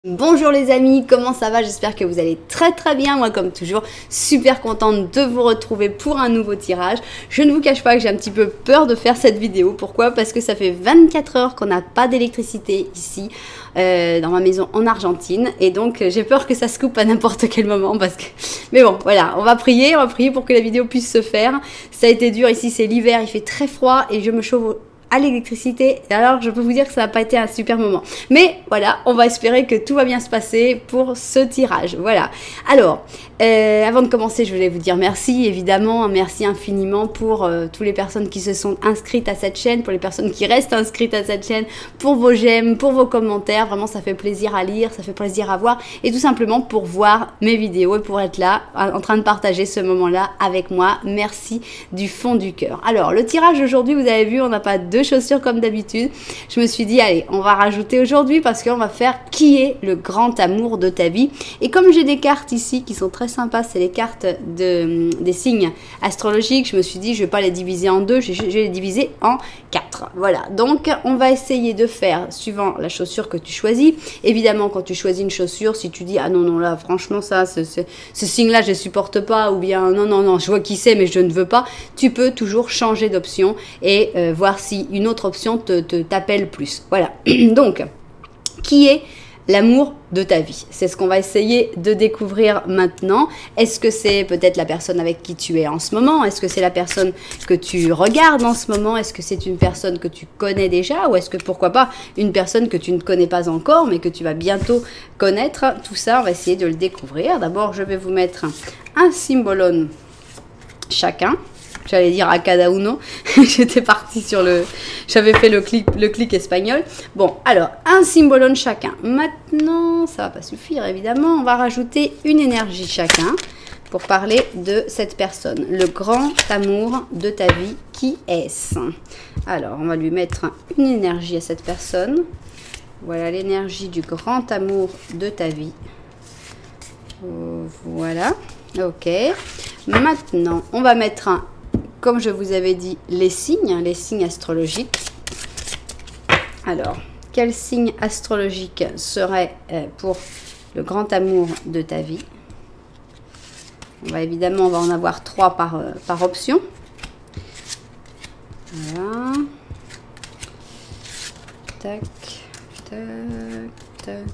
Bonjour les amis, comment ça va? J'espère que vous allez très bien. Moi comme toujours, super contente de vous retrouver pour un nouveau tirage. Je ne vous cache pas que j'ai un petit peu peur de faire cette vidéo. Pourquoi? Parce que ça fait 24 heures qu'on n'a pas d'électricité ici dans ma maison en Argentine. Et donc j'ai peur que ça se coupe à n'importe quel moment. Mais bon, voilà, on va prier pour que la vidéo puisse se faire. Ça a été dur, ici c'est l'hiver, il fait très froid et je me chauffe à l'électricité. Alors je peux vous dire que ça n'a pas été un super moment, mais voilà, on va espérer que tout va bien se passer pour ce tirage. Voilà, alors avant de commencer, je voulais vous dire merci, évidemment, merci infiniment pour toutes les personnes qui se sont inscrites à cette chaîne, pour les personnes qui restent inscrites à cette chaîne, pour vos j'aime, pour vos commentaires. Vraiment, ça fait plaisir à lire, ça fait plaisir à voir, et tout simplement pour voir mes vidéos et pour être là en train de partager ce moment là avec moi. Merci du fond du cœur. Alors le tirage d'aujourd'hui, vous avez vu, on n'a pas deux chaussures comme d'habitude. Je me suis dit allez, on va rajouter aujourd'hui parce qu'on va faire qui est le grand amour de ta vie. Et comme j'ai des cartes ici qui sont très sympas, c'est les cartes des signes astrologiques, je me suis dit je vais pas les diviser en deux, je vais les diviser en 4. Voilà, donc on va essayer de faire suivant la chaussure que tu choisis. Évidemment, quand tu choisis une chaussure, si tu dis ah non là franchement ça ce signe là je supporte pas, ou bien non je vois qui c'est mais je ne veux pas, tu peux toujours changer d'option et voir si une autre option t'appelle plus. Voilà, donc qui est l'amour de ta vie? C'est ce qu'on va essayer de découvrir maintenant. Est-ce que c'est peut-être la personne avec qui tu es en ce moment? Est-ce que c'est la personne que tu regardes en ce moment? Est-ce que c'est une personne que tu connais déjà? Ou est-ce que, pourquoi pas, une personne que tu ne connais pas encore, mais que tu vas bientôt connaître? Tout ça, on va essayer de le découvrir. D'abord, je vais vous mettre un symbolone chacun. J'allais dire a cada uno. J'étais partie sur le... J'avais fait le clic espagnol. Bon, alors, un symbolone chacun. Maintenant, ça va pas suffire, évidemment. On va rajouter une énergie chacun pour parler de cette personne. Le grand amour de ta vie, qui est-ce? Alors, on va lui mettre une énergie à cette personne. Voilà l'énergie du grand amour de ta vie. Voilà. Ok. Maintenant, on va mettre un... Comme je vous avais dit, les signes astrologiques. Alors, quel signe astrologique serait pour le grand amour de ta vie? On va évidemment, on va en avoir 3 par option. Voilà. Tac, tac, tac,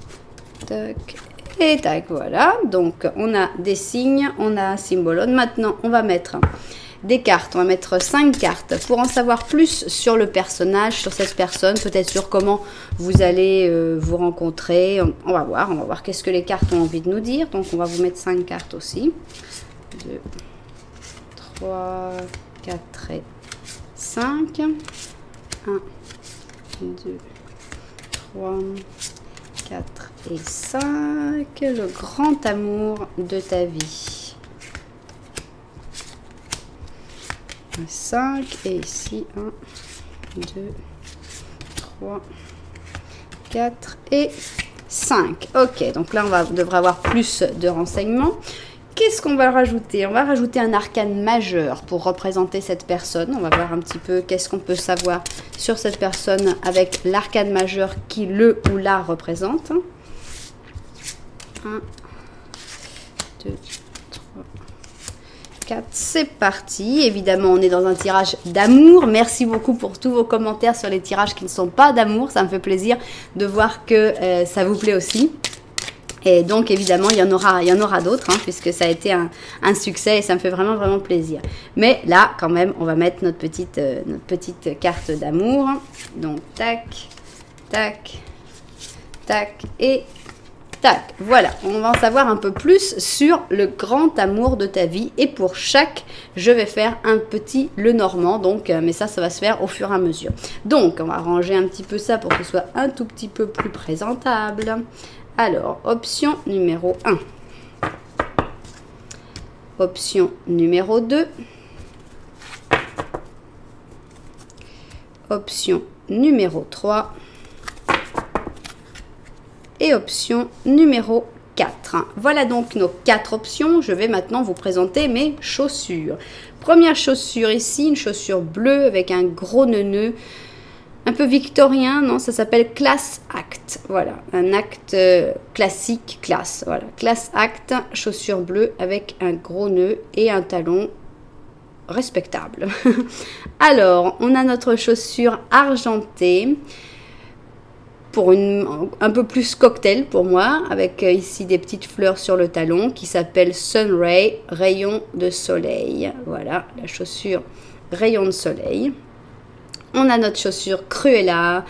tac. Et tac, voilà. Donc, on a des signes, on a un symbolone. Maintenant, on va mettre... des cartes, on va mettre 5 cartes pour en savoir plus sur le personnage, sur cette personne, peut-être sur comment vous allez vous rencontrer. On va voir qu'est-ce que les cartes ont envie de nous dire. Donc on va vous mettre 5 cartes aussi. 2, 3, 4 et 5. 1, 2, 3, 4 et 5. Le grand amour de ta vie. 5 et ici 1, 2, 3, 4 et 5. Ok, donc là on devrait avoir plus de renseignements. Qu'est-ce qu'on va rajouter? On va rajouter un arcane majeur pour représenter cette personne. On va voir un petit peu qu'est-ce qu'on peut savoir sur cette personne avec l'arcane majeur qui le ou la représente. 1, 2, 3, 4, c'est parti. Évidemment, on est dans un tirage d'amour. Merci beaucoup pour tous vos commentaires sur les tirages qui ne sont pas d'amour. Ça me fait plaisir de voir que ça vous plaît aussi. Et donc, évidemment, il y en aura d'autres, hein, puisque ça a été un succès et ça me fait vraiment plaisir. Mais là, quand même, on va mettre notre petite carte d'amour. Donc, tac, tac, tac et tac, voilà, on va en savoir un peu plus sur le grand amour de ta vie. Et pour chaque, je vais faire un petit Lenormand, donc, mais ça va se faire au fur et à mesure. Donc, on va ranger un petit peu ça pour que ce soit un tout petit peu plus présentable. Alors, option numéro 1. Option numéro 2. Option numéro 3. Et option numéro 4. Voilà donc nos 4 options. Je vais maintenant vous présenter mes chaussures. Première chaussure ici, une chaussure bleue avec un gros nœud un peu victorien, non, ça s'appelle Class Act, voilà, un acte classique, classe, voilà, Class Act, chaussures bleues avec un gros nœud et un talon respectable. Alors, on a notre chaussure argentée, pour un peu plus cocktail pour moi, avec ici des petites fleurs sur le talon, qui s'appelle Sun Ray, rayon de soleil, voilà, la chaussure rayon de soleil. On a notre chaussure Cruella.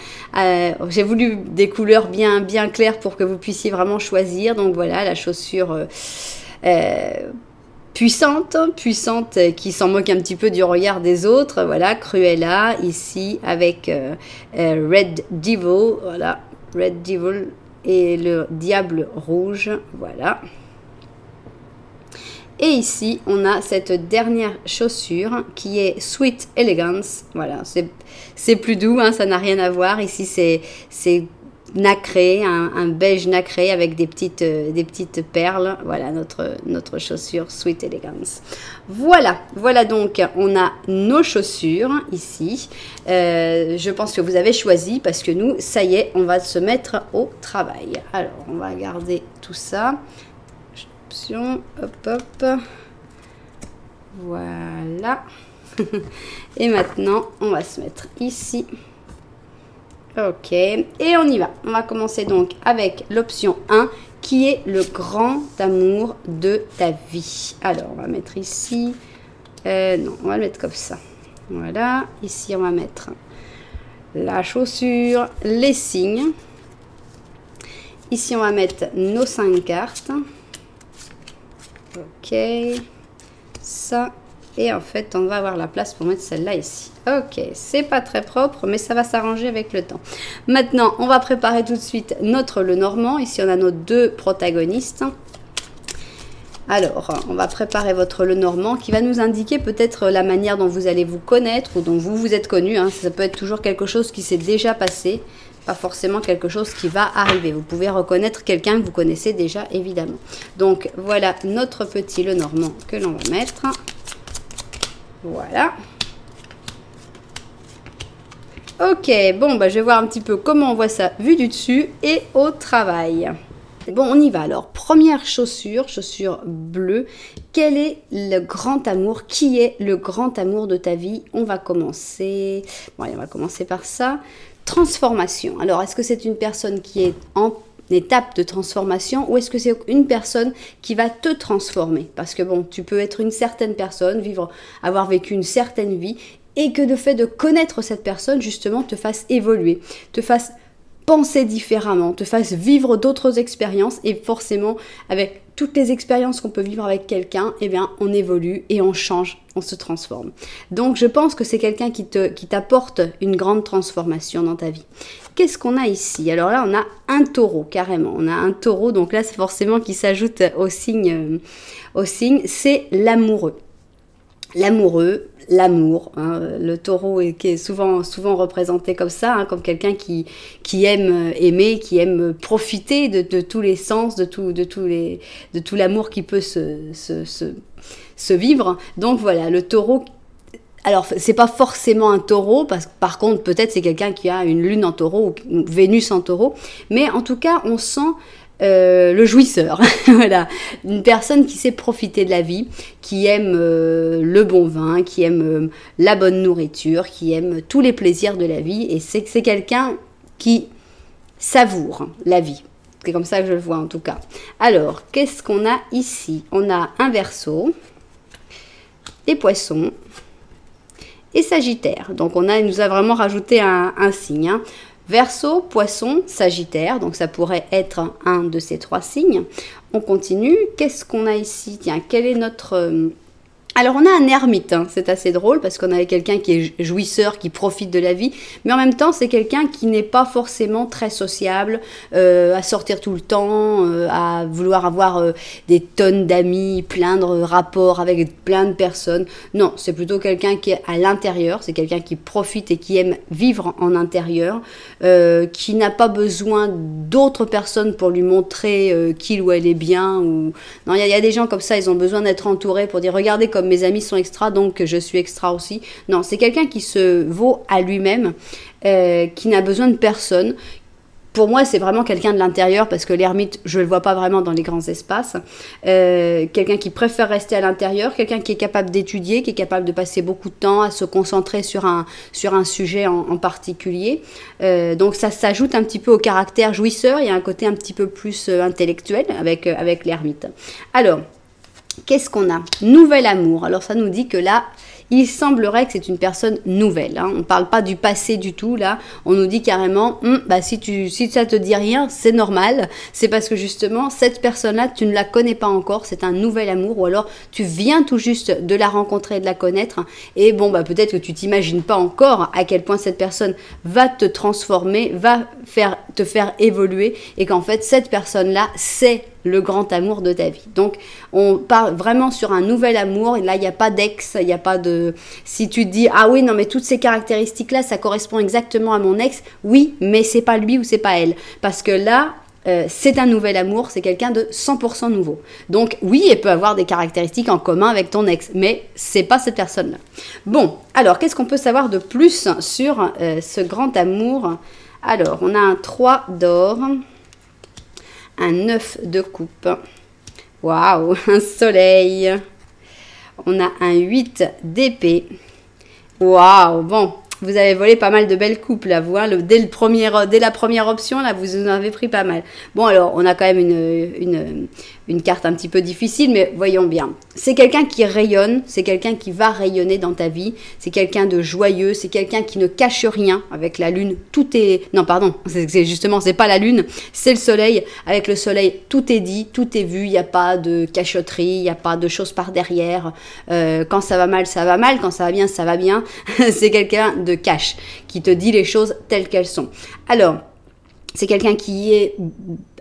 J'ai voulu des couleurs bien claires pour que vous puissiez vraiment choisir. Donc voilà, la chaussure puissante qui s'en moque un petit peu du regard des autres. Voilà, Cruella ici avec Red Devil. Voilà, Red Devil et le diable rouge. Voilà. Et ici, on a cette dernière chaussure qui est Sweet Elegance. Voilà, c'est plus doux, hein, ça n'a rien à voir. Ici, c'est nacré, un beige nacré avec des petites perles. Voilà, notre chaussure Sweet Elegance. Voilà donc, on a nos chaussures ici. Je pense que vous avez choisi parce que nous, ça y est, on va se mettre au travail. Alors, on va garder tout ça. Hop, voilà. Et maintenant, on va se mettre ici. Ok, et on y va. On va commencer donc avec l'option 1 qui est le grand amour de ta vie. Alors, on va mettre ici. Non, on va le mettre comme ça. Voilà, ici on va mettre la chaussure, les signes. Ici, on va mettre nos 5 cartes. Ok, ça, et en fait on va avoir la place pour mettre celle-là ici. Ok, c'est pas très propre, mais ça va s'arranger avec le temps. Maintenant, on va préparer tout de suite notre Lenormand. Ici, on a nos 2 protagonistes. Alors, on va préparer votre Lenormand qui va nous indiquer peut-être la manière dont vous allez vous connaître ou dont vous vous êtes connu. Hein. Ça peut être toujours quelque chose qui s'est déjà passé, pas forcément quelque chose qui va arriver. Vous pouvez reconnaître quelqu'un que vous connaissez déjà, évidemment. Donc, voilà notre petit Lenormand que l'on va mettre. Voilà. Ok, bon, bah, je vais voir un petit peu comment on voit ça vu du dessus et au travail. Bon, on y va. Alors, première chaussure bleue. Quel est le grand amour? Qui est le grand amour de ta vie? On va commencer. Bon, allez, on va commencer par ça. Transformation. Alors, est-ce que c'est une personne qui est en étape de transformation ou est-ce que c'est une personne qui va te transformer? Parce que bon, tu peux être une certaine personne, avoir vécu une certaine vie et que le fait de connaître cette personne, justement, te fasse évoluer, te fasse penser différemment, te fasse vivre d'autres expériences et forcément, avec toutes les expériences qu'on peut vivre avec quelqu'un, eh bien, on évolue et on change, on se transforme. Donc, je pense que c'est quelqu'un qui t'apporte une grande transformation dans ta vie. Qu'est-ce qu'on a ici? Alors là, on a un taureau, carrément. On a un taureau, donc là, c'est forcément qui s'ajoute au signe, c'est l'amoureux. L'amour, hein, le taureau qui est souvent représenté comme ça, hein, comme quelqu'un qui aime aimer, qui aime profiter de tous les sens, de tout l'amour qui peut se vivre. Donc voilà, le taureau. Alors, c'est pas forcément un taureau, parce que par contre, peut-être c'est quelqu'un qui a une lune en taureau ou Vénus en taureau, mais en tout cas, on sent le jouisseur, voilà, une personne qui sait profiter de la vie, qui aime le bon vin, qui aime la bonne nourriture, qui aime tous les plaisirs de la vie, et c'est quelqu'un qui savoure la vie. C'est comme ça que je le vois en tout cas. Alors, qu'est-ce qu'on a ici? On a un Verseau, les Poissons et Sagittaire. Donc, il nous a vraiment rajouté un signe, hein. Verseau, Poisson, Sagittaire, donc ça pourrait être un de ces 3 signes. On continue. Qu'est-ce qu'on a ici? Tiens, quel est notre... Alors, on a un ermite, hein. C'est assez drôle parce qu'on a quelqu'un qui est jouisseur, qui profite de la vie, mais en même temps, c'est quelqu'un qui n'est pas forcément très sociable, à sortir tout le temps, à vouloir avoir des tonnes d'amis, plein de rapports avec plein de personnes. Non, c'est plutôt quelqu'un qui est à l'intérieur, c'est quelqu'un qui profite et qui aime vivre en intérieur, qui n'a pas besoin d'autres personnes pour lui montrer qu'il ou elle est bien. Non, il y a des gens comme ça, ils ont besoin d'être entourés pour dire « Regardez comme mes amis sont extra, donc je suis extra aussi. Non, c'est quelqu'un qui se vaut à lui-même, qui n'a besoin de personne. Pour moi, c'est vraiment quelqu'un de l'intérieur parce que l'ermite, je ne le vois pas vraiment dans les grands espaces. Quelqu'un qui préfère rester à l'intérieur, quelqu'un qui est capable d'étudier, qui est capable de passer beaucoup de temps à se concentrer sur un sujet en particulier. Donc ça s'ajoute un petit peu au caractère jouisseur. Il y a un côté un petit peu plus intellectuel avec l'ermite. Alors, qu'est-ce qu'on a? Nouvel amour. Alors ça nous dit que là, il semblerait que c'est une personne nouvelle. Hein. On ne parle pas du passé du tout. Là, on nous dit carrément, si ça te dit rien, c'est normal. C'est parce que justement, cette personne-là, tu ne la connais pas encore. C'est un nouvel amour. Ou alors, tu viens tout juste de la rencontrer et de la connaître. Et bon, peut-être que tu t'imagines pas encore à quel point cette personne va te transformer, va te faire évoluer. Et qu'en fait, cette personne-là, c'est le grand amour de ta vie. Donc, on part vraiment sur un nouvel amour. Et là, il n'y a pas d'ex, il n'y a pas de... Si tu te dis, ah oui, non, mais toutes ces caractéristiques-là, ça correspond exactement à mon ex. Oui, mais c'est pas lui ou c'est pas elle. Parce que là, c'est un nouvel amour, c'est quelqu'un de 100% nouveau. Donc, oui, elle peut avoir des caractéristiques en commun avec ton ex, mais c'est pas cette personne-là. Bon, alors, qu'est-ce qu'on peut savoir de plus sur ce grand amour? Alors, on a un 3 d'or, un 9 de coupe, waouh, un soleil, on a un 8 d'épée, waouh, bon, vous avez volé pas mal de belles coupes là, vous, hein, dès la première option, là, vous en avez pris pas mal. Bon, alors, on a quand même une carte un petit peu difficile, mais voyons bien. C'est quelqu'un qui rayonne, c'est quelqu'un qui va rayonner dans ta vie, c'est quelqu'un de joyeux, c'est quelqu'un qui ne cache rien avec la lune. Tout est... Non, pardon, c'est pas la lune, c'est le soleil. Avec le soleil, tout est dit, tout est vu, il n'y a pas de cachotterie, il n'y a pas de choses par derrière. Quand ça va mal, ça va mal, quand ça va bien, ça va bien. C'est quelqu'un de cash, qui te dit les choses telles qu'elles sont. Alors, c'est quelqu'un qui est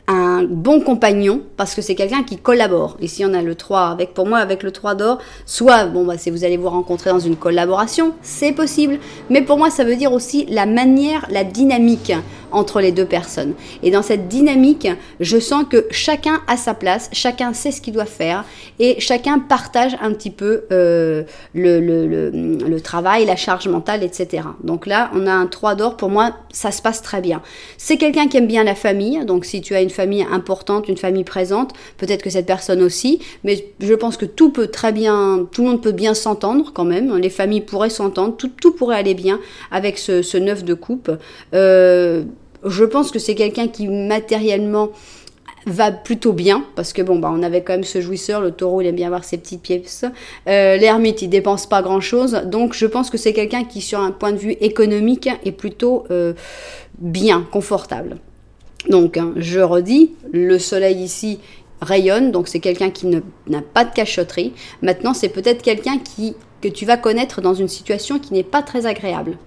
un bon compagnon, parce que c'est quelqu'un qui collabore. Ici, on a le 3, pour moi, avec le 3 d'or, soit, si vous allez vous rencontrer dans une collaboration, c'est possible, mais pour moi, ça veut dire aussi la manière, la dynamique entre les deux personnes. Et dans cette dynamique, je sens que chacun a sa place, chacun sait ce qu'il doit faire, et chacun partage un petit peu le travail, la charge mentale, etc. Donc là, on a un 3 d'or, pour moi, ça se passe très bien. C'est quelqu'un qui aime bien la famille, donc si tu as une famille importante, une famille présente, peut-être que cette personne aussi, mais je pense que tout le monde peut bien s'entendre quand même, les familles pourraient s'entendre, tout pourrait aller bien avec ce 9 de coupe. Je pense que c'est quelqu'un qui matériellement va plutôt bien, parce que on avait quand même ce jouisseur, le taureau il aime bien avoir ses petites pièces, l'ermite il dépense pas grand chose, donc je pense que c'est quelqu'un qui sur un point de vue économique est plutôt bien, confortable. Donc je redis, le soleil ici rayonne, donc c'est quelqu'un qui n'a pas de cachotterie. Maintenant c'est peut-être quelqu'un que tu vas connaître dans une situation qui n'est pas très agréable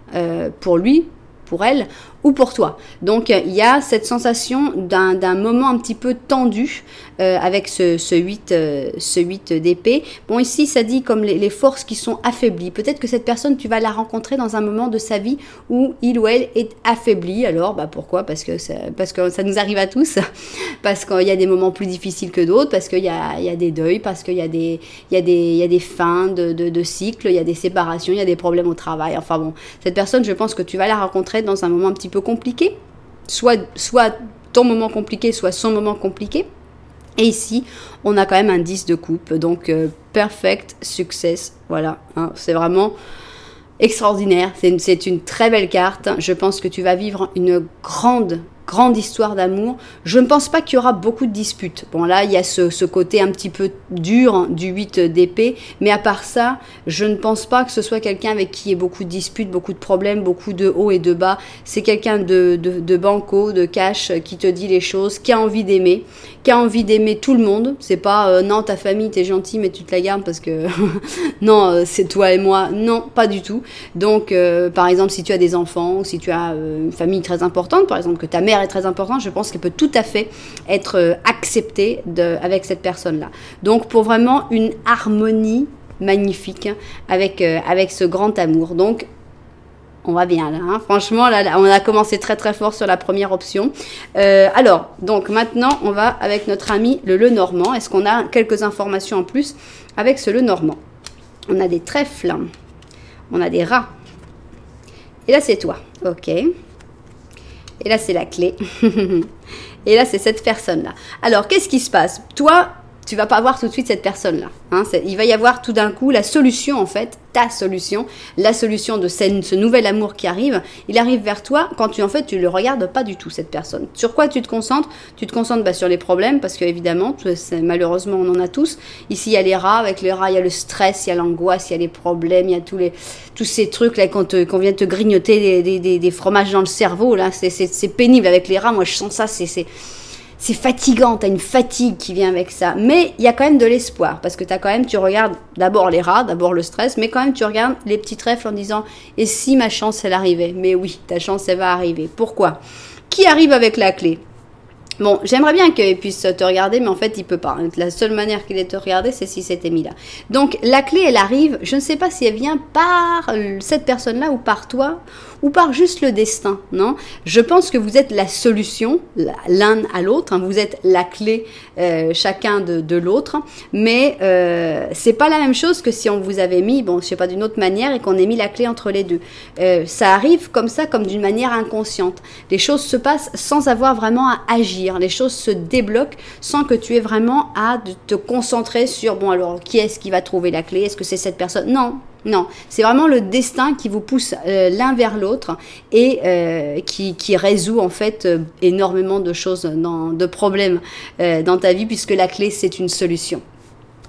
pour lui, pour elle ou pour toi. Donc il y a cette sensation d'un moment un petit peu tendu avec ce 8 d'épée. Bon, ici ça dit comme les forces qui sont affaiblies. Peut-être que cette personne, tu vas la rencontrer dans un moment de sa vie où il ou elle est affaibli. Alors pourquoi? Parce que ça nous arrive à tous, parce qu'il y a des moments plus difficiles que d'autres, parce qu'il y a des deuils, parce qu'il y a des fins de cycle, il y a des séparations, il y a des problèmes au travail. Enfin bon, cette personne, je pense que tu vas la rencontrer dans un moment un petit peu compliqué, soit ton moment compliqué, soit son moment compliqué. Et ici, on a quand même un 10 de coupe, donc perfect success, voilà, hein, c'est vraiment extraordinaire, c'est une très belle carte. Je pense que tu vas vivre une grande histoire d'amour. Je ne pense pas qu'il y aura beaucoup de disputes. Bon, là, il y a ce côté un petit peu dur du 8 d'épée, mais à part ça, je ne pense pas que ce soit quelqu'un avec qui il y ait beaucoup de disputes, beaucoup de problèmes, beaucoup de hauts et de bas. C'est quelqu'un de banco, de cash, qui te dit les choses, qui a envie d'aimer tout le monde. C'est pas non, ta famille, t'es gentil, mais tu te la gardes parce que non, c'est toi et moi. Non, pas du tout. Donc, par exemple, si tu as des enfants, ou si tu as une famille très importante, par exemple, que ta mère est très importante, je pense qu'elle peut tout à fait être acceptée avec cette personne-là. Donc, pour vraiment une harmonie magnifique avec ce grand amour. Donc, on va bien là, hein. Franchement, là, on a commencé très très fort sur la première option. Alors, donc maintenant, on va avec notre ami le Lenormand. Est-ce qu'on a quelques informations en plus avec ce Lenormand? On a des trèfles. On a des rats. Et là, c'est toi. Ok. Et là, c'est la clé. Et là, c'est cette personne-là. Alors, qu'est-ce qui se passe? Toi, tu vas pas voir tout de suite cette personne-là. Hein, il va y avoir tout d'un coup la solution, en fait, ta solution, la solution de ce nouvel amour qui arrive. Il arrive vers toi quand tu, en fait, tu le regardes pas du tout, cette personne. Sur quoi tu te concentres? Tu te concentres sur les problèmes, parce que évidemment, malheureusement, on en a tous. Ici, il y a les rats. Avec les rats, il y a le stress, il y a l'angoisse, il y a les problèmes, il y a tous ces trucs là qu'on vient te grignoter des fromages dans le cerveau. Là, c'est pénible avec les rats. Moi, je sens ça. C'est fatigant, tu as une fatigue qui vient avec ça. Mais il y a quand même de l'espoir, parce que tu regardes d'abord les rats, d'abord le stress, mais quand même tu regardes les petits trèfles en disant « Et si ma chance, elle arrivait ?» Mais oui, ta chance, elle va arriver. Pourquoi? Qui arrive avec la clé? Bon, j'aimerais bien qu'il puisse te regarder, mais en fait, il peut pas. La seule manière qu'il ait de te regarder, c'est si c'était mis là. Donc, la clé, elle arrive, je ne sais pas si elle vient par cette personne-là ou par toi, ou par juste le destin, non? Je pense que vous êtes la solution, l'un à l'autre, hein, vous êtes la clé chacun de l'autre, mais c'est pas la même chose que si on vous avait mis, bon, je sais pas, d'une autre manière, et qu'on ait mis la clé entre les deux. Ça arrive comme ça, comme d'une manière inconsciente. Les choses se passent sans avoir vraiment à agir. Les choses se débloquent sans que tu aies vraiment à te concentrer sur, bon alors, qui est-ce qui va trouver la clé? Est-ce que c'est cette personne? Non, non. C'est vraiment le destin qui vous pousse l'un vers l'autre et qui résout en fait énormément de choses, de problèmes dans ta vie, puisque la clé, c'est une solution.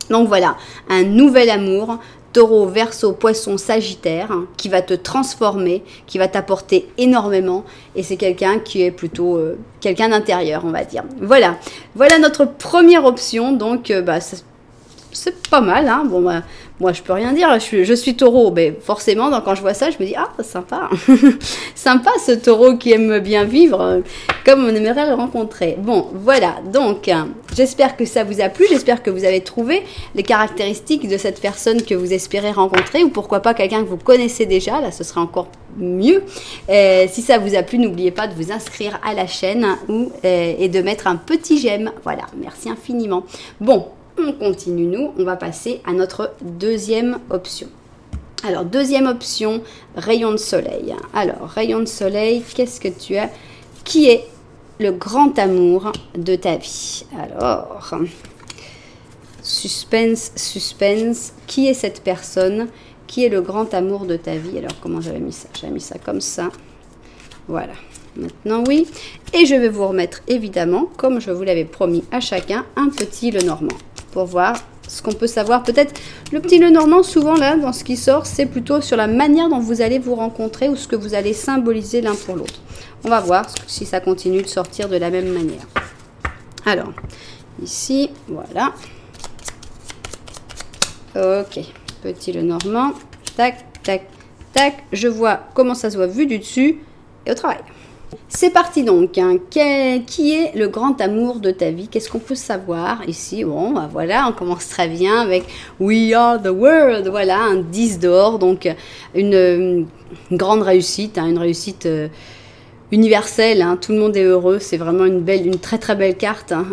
Donc voilà, un nouvel amour. Taureau, Verseau, Poisson, Sagittaire, hein, qui va te transformer, qui va t'apporter énormément. Et c'est quelqu'un qui est plutôt quelqu'un d'intérieur, on va dire. Voilà, voilà notre première option. Donc, c'est pas mal. Hein. Bon, moi, je peux rien dire. Je suis Taureau. Mais forcément, donc, quand je vois ça, je me dis, ah, sympa. Sympa ce Taureau qui aime bien vivre comme on aimerait le rencontrer. Bon, voilà. Donc, j'espère que ça vous a plu. J'espère que vous avez trouvé les caractéristiques de cette personne que vous espérez rencontrer. Ou pourquoi pas quelqu'un que vous connaissez déjà. Là, ce serait encore mieux. Si ça vous a plu, n'oubliez pas de vous inscrire à la chaîne et de mettre un petit j'aime. Voilà. Merci infiniment. Bon. On continue, nous, on va passer à notre deuxième option. Alors, deuxième option, rayon de soleil. Alors, rayon de soleil, qu'est-ce que tu as? Qui est le grand amour de ta vie? Alors, suspense, suspense. Qui est cette personne? Qui est le grand amour de ta vie? Alors, comment j'avais mis ça? J'avais mis ça comme ça. Voilà. Maintenant, oui. Et je vais vous remettre, évidemment, comme je vous l'avais promis à chacun, un petit Lenormand. Pour voir ce qu'on peut savoir. Peut-être le petit Lenormand, souvent là, dans ce qui sort, c'est plutôt sur la manière dont vous allez vous rencontrer ou ce que vous allez symboliser l'un pour l'autre. On va voir si ça continue de sortir de la même manière. Alors, ici, voilà. Ok, petit Lenormand. Tac, tac, tac. Je vois comment ça se voit vu du dessus et au travail. C'est parti donc, hein. Qui est le grand amour de ta vie? Qu'est-ce qu'on peut savoir ici? Bon, bah voilà, on commence très bien avec We Are the World, voilà, un 10 d'or, donc une grande réussite, hein, une réussite universelle, hein. Tout le monde est heureux, c'est vraiment une très très belle carte, hein,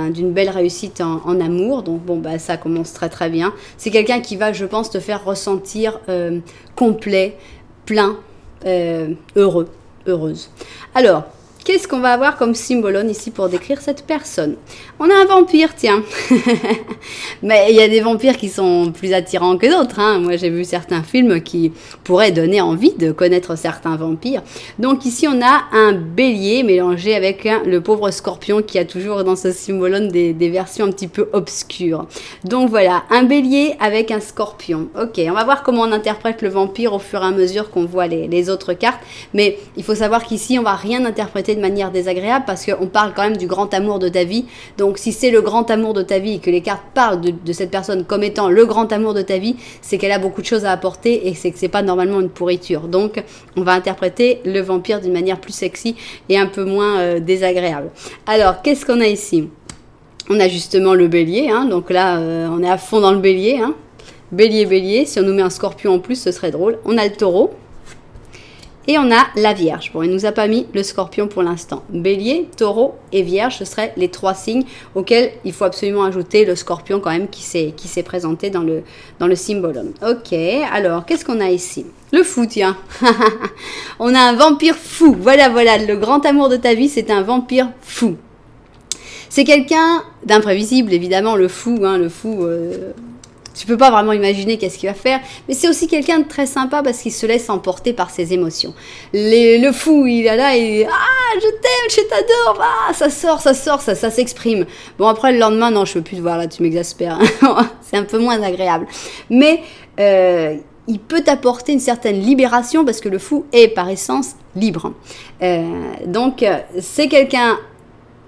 d'une belle réussite en amour, donc bon, bah ça commence très très bien. C'est quelqu'un qui va, je pense, te faire ressentir complet, plein, heureux. Heureuse. Alors, qu'est-ce qu'on va avoir comme symbolone ici pour décrire cette personne? On a un vampire, tiens. Mais il y a des vampires qui sont plus attirants que d'autres. Hein. Moi, j'ai vu certains films qui pourraient donner envie de connaître certains vampires. Donc ici, on a un bélier mélangé avec le pauvre scorpion qui a toujours dans ce symbolone des versions un petit peu obscures. Donc voilà, un bélier avec un scorpion. Ok, on va voir comment on interprète le vampire au fur et à mesure qu'on voit les autres cartes. Mais il faut savoir qu'ici, on va rien interpréter de manière désagréable parce qu'on parle quand même du grand amour de ta vie. Donc si c'est le grand amour de ta vie et que les cartes parlent de cette personne comme étant le grand amour de ta vie, c'est qu'elle a beaucoup de choses à apporter et c'est que c'est pas normalement une pourriture. Donc on va interpréter le vampire d'une manière plus sexy et un peu moins désagréable. Alors qu'est-ce qu'on a ici? On a justement le bélier, hein, donc là on est à fond dans le bélier, hein. Bélier, bélier, si on nous met un scorpion en plus ce serait drôle. On a le taureau. Et on a la Vierge. Bon, il nous a pas mis le Scorpion pour l'instant. Bélier, Taureau et Vierge, ce seraient les 3 signes auxquels il faut absolument ajouter le Scorpion quand même qui s'est présenté dans le symbolum. Ok, alors qu'est-ce qu'on a ici? Le fou, tiens. On a un vampire fou. Voilà, le grand amour de ta vie, c'est un vampire fou. C'est quelqu'un d'imprévisible, évidemment, le fou, tu peux pas vraiment imaginer qu'est-ce qu'il va faire, mais c'est aussi quelqu'un de très sympa parce qu'il se laisse emporter par ses émotions. Le fou, il est là, et je t'aime, je t'adore, ça sort, ça s'exprime. Bon, après le lendemain, non, je peux plus te voir là, tu m'exaspères. C'est un peu moins agréable. Mais il peut t'apporter une certaine libération parce que le fou est par essence libre. Donc, c'est quelqu'un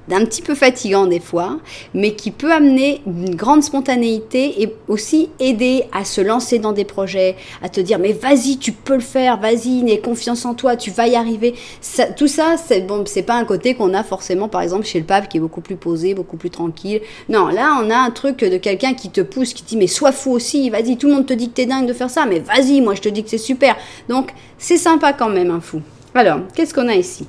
d'un petit peu fatigant des fois, mais qui peut amener une grande spontanéité et aussi aider à se lancer dans des projets, à te dire mais vas-y, tu peux le faire, vas-y, n'aie confiance en toi, tu vas y arriver. Tout ça, c'est bon, c'est pas un côté qu'on a forcément par exemple chez le pape qui est beaucoup plus posé, beaucoup plus tranquille. Non, là on a un truc de quelqu'un qui te pousse, qui te dit mais sois fou aussi, vas-y, tout le monde te dit que t'es dingue de faire ça, mais vas-y, moi je te dis que c'est super. Donc c'est sympa quand même un fou. Alors, qu'est-ce qu'on a ici?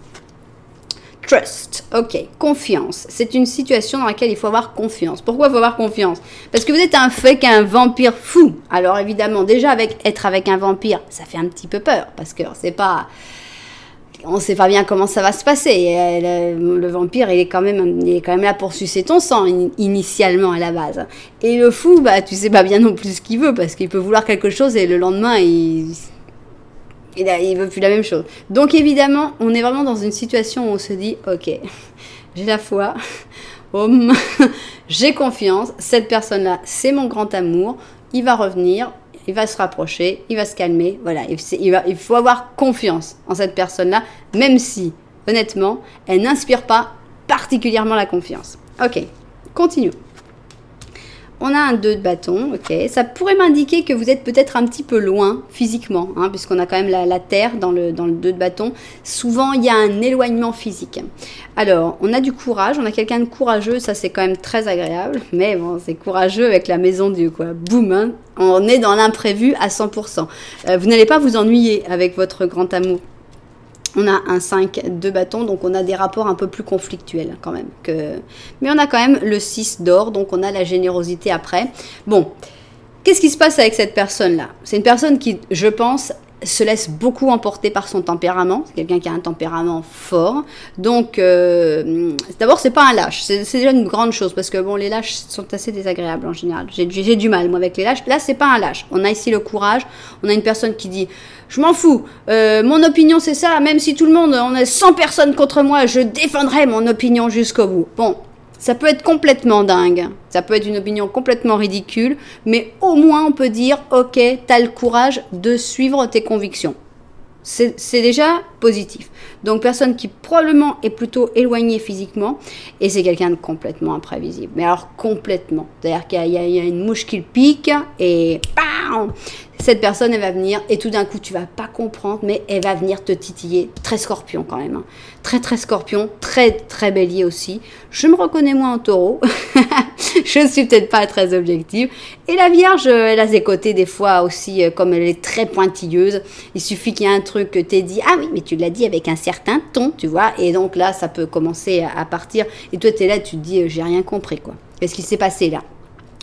Trust, ok, confiance. C'est une situation dans laquelle il faut avoir confiance. Pourquoi il faut avoir confiance? Parce que vous êtes un vampire fou. Alors évidemment, déjà être avec un vampire, ça fait un petit peu peur parce que on ne sait pas bien comment ça va se passer. Le vampire, il est quand même là pour sucer ton sang initialement à la base. Et le fou, tu sais pas bien non plus ce qu'il veut parce qu'il peut vouloir quelque chose et le lendemain il veut plus la même chose. Donc évidemment, on est vraiment dans une situation où on se dit, ok, j'ai la foi, j'ai confiance, cette personne-là, c'est mon grand amour, il va revenir, il va se rapprocher, il va se calmer, voilà, il faut avoir confiance en cette personne-là, même si, honnêtement, elle n'inspire pas particulièrement la confiance. Ok, continue. On a un 2 de bâton, ok. Ça pourrait m'indiquer que vous êtes peut-être un petit peu loin physiquement, puisqu'on a quand même la terre dans le 2 de bâton. Souvent, il y a un éloignement physique. Alors, on a du courage, on a quelqu'un de courageux, ça c'est quand même très agréable. Mais bon, c'est courageux avec la maison Dieu, quoi. Boum, on est dans l'imprévu à 100%. Vous n'allez pas vous ennuyer avec votre grand amour. On a un 5 de bâton, donc on a des rapports un peu plus conflictuels quand même. Mais on a quand même le 6 d'or, donc on a la générosité après. Bon, qu'est-ce qui se passe avec cette personne-là? C'est une personne qui, je pense, se laisse beaucoup emporter par son tempérament. C'est quelqu'un qui a un tempérament fort. Donc, d'abord, c'est pas un lâche. C'est déjà une grande chose parce que bon, les lâches sont assez désagréables en général. J'ai du mal, moi, avec les lâches. Là, c'est pas un lâche. On a ici le courage. On a une personne qui dit... Je m'en fous, mon opinion c'est ça, même si tout le monde, on a 100 personnes contre moi, je défendrai mon opinion jusqu'au bout. Bon, ça peut être complètement dingue, ça peut être une opinion complètement ridicule, mais au moins on peut dire, ok, t'as le courage de suivre tes convictions. C'est déjà positif. Donc, personne qui probablement est plutôt éloignée physiquement et c'est quelqu'un de complètement imprévisible. Mais alors, complètement. C'est-à-dire qu'il y a une mouche qui le pique et bam, cette personne, elle va venir et tout d'un coup, tu vas pas comprendre, mais elle va venir te titiller. Très scorpion quand même. Très, très scorpion. Très, très bélier aussi. Je me reconnais moins en taureau. Je suis peut-être pas très objective. Et la Vierge, elle a ses côtés des fois aussi, comme elle est très pointilleuse. Il suffit qu'il y ait un truc que t'aies dit, ah oui, mais tu l'as dit avec un certain ton, tu vois. Et donc là, ça peut commencer à partir. Et toi, t'es là, tu te dis, j'ai rien compris, quoi. Qu'est-ce qui s'est passé là?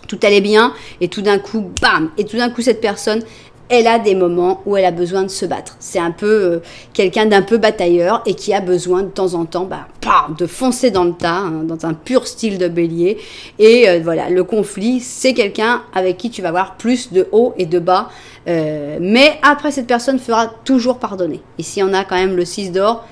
Tout allait bien, et tout d'un coup, bam! Et tout d'un coup, cette personne, elle a des moments où elle a besoin de se battre. C'est un peu quelqu'un d'un peu batailleur et qui a besoin de temps en temps de foncer dans le tas, dans un pur style de bélier. Et voilà, le conflit, c'est quelqu'un avec qui tu vas avoir plus de haut et de bas. Mais après, cette personne fera toujours pardonner. Ici, on a quand même le 6 d'or.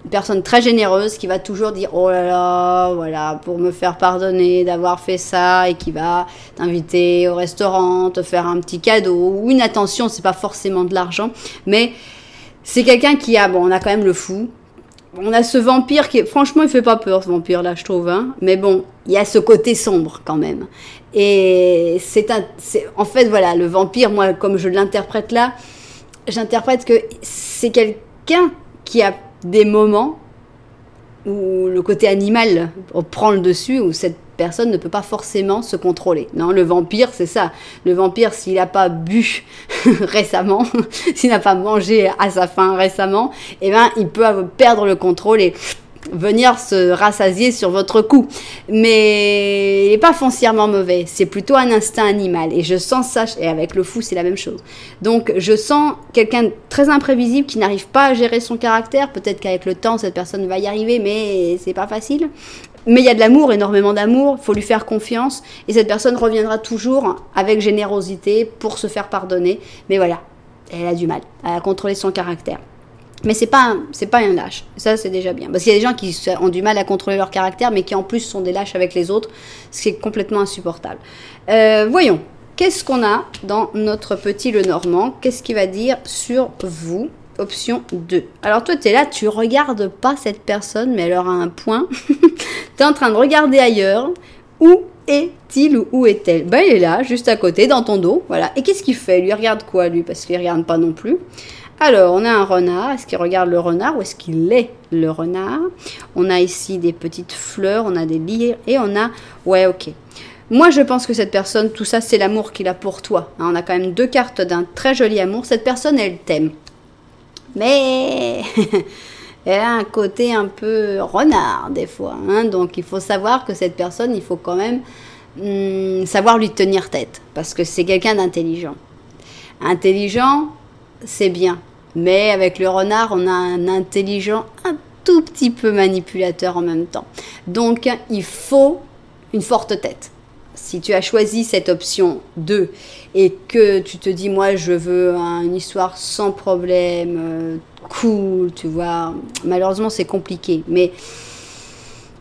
Une personne très généreuse qui va toujours dire oh là là, voilà, pour me faire pardonner d'avoir fait ça et qui va t'inviter au restaurant, te faire un petit cadeau ou une attention, c'est pas forcément de l'argent, mais c'est quelqu'un qui a, bon, on a quand même le fou, on a ce vampire qui, franchement, il fait pas peur ce vampire là, je trouve, mais bon, il y a ce côté sombre quand même. Et en fait, voilà, le vampire, moi, comme je l'interprète là, j'interprète que c'est quelqu'un qui a des moments où le côté animal prend le dessus, où cette personne ne peut pas forcément se contrôler. Non, le vampire, c'est ça. Le vampire, s'il n'a pas bu récemment, s'il n'a pas mangé à sa faim récemment, eh ben, il peut perdre le contrôle et venir se rassasier sur votre cou. Mais il n'est pas foncièrement mauvais, c'est plutôt un instinct animal. Et je sens ça, et avec le fou, c'est la même chose. Donc, je sens quelqu'un de très imprévisible qui n'arrive pas à gérer son caractère. Peut-être qu'avec le temps, cette personne va y arriver, mais c'est pas facile. Mais il y a de l'amour, énormément d'amour, il faut lui faire confiance. Et cette personne reviendra toujours avec générosité pour se faire pardonner. Mais voilà, elle a du mal à contrôler son caractère. Mais c'est pas un lâche, ça c'est déjà bien. Parce qu'il y a des gens qui ont du mal à contrôler leur caractère, mais qui en plus sont des lâches avec les autres, ce qui est complètement insupportable. Voyons, qu'est-ce qu'on a dans notre petit Lenormand? Qu'est-ce qu'il va dire sur vous? Option 2. Alors toi, tu es là, tu regardes pas cette personne, mais elle aura un point. Tu es en train de regarder ailleurs. Où est-il ou où est-elle? Ben, il est là, juste à côté, dans ton dos. Voilà. Et qu'est-ce qu'il fait? Il regarde quoi, lui? Parce qu'il ne regarde pas non plus. Alors, on a un renard. Est-ce qu'il regarde le renard ou est-ce qu'il est le renard? On a ici des petites fleurs, on a des lyres et on a... Ouais, ok. Moi, je pense que cette personne, tout ça, c'est l'amour qu'il a pour toi. Hein, on a quand même 2 cartes d'un très joli amour. Cette personne, elle t'aime. Mais elle a un côté un peu renard des fois. Hein, donc, il faut savoir que cette personne, il faut quand même savoir lui tenir tête. Parce que c'est quelqu'un d'intelligent. Intelligent, c'est bien. Mais avec le renard, on a un intelligent un tout petit peu manipulateur en même temps. Donc, il faut une forte tête. Si tu as choisi cette option 2 et que tu te dis, moi, je veux une histoire sans problème, cool, tu vois, malheureusement, c'est compliqué. Mais